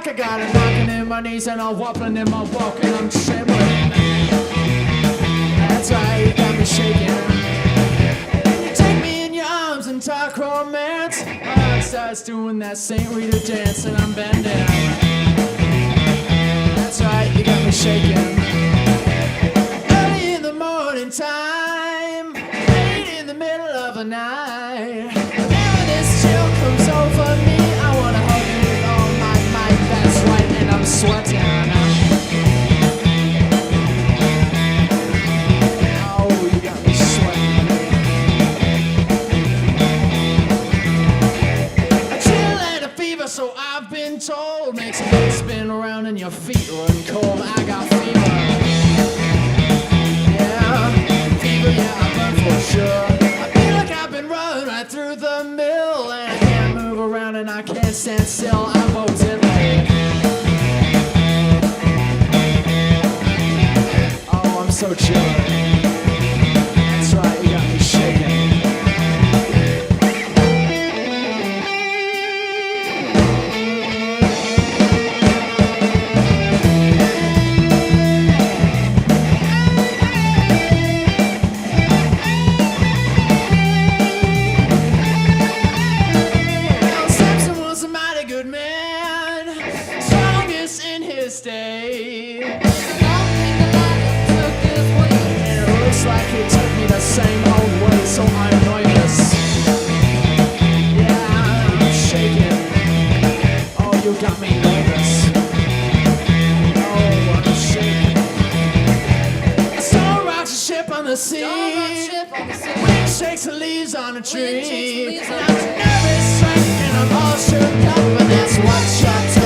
I got a knocking in my knees and a wobbling in my walk, and I'm trembling. That's right, you got me shaking. And you take me in your arms and talk romance. My heart starts doing that St. Rita dance, and I'm bending. That's right, you got me shaking. Early in the morning time, late in the middle of the night, whenever this chill comes over me, I wanna hug you with all my might. That's right, and I'm sweating. Oh, you got me sweating. A chill and a fever, so I've been told, makes your head spin around and your feet run cold. I got fever. Yeah, fever, yeah, I run for sure. I feel like I've been running right through the mill, and I can't move around and I can't stand still. I'm bolted late. Oh, I'm so chilly. That's right, you got me shaking. Samson was a mighty good man, strongest in his day. And it looks like he took me the same old way, so I'm nervous. Yeah, I'm shaking. Oh, you got me nervous. Oh, I'm shaking. A storm rocks a ship on the sea. Wind shakes the leaves on a tree. And I'm nervous, and I'm all shook up, and that's what shut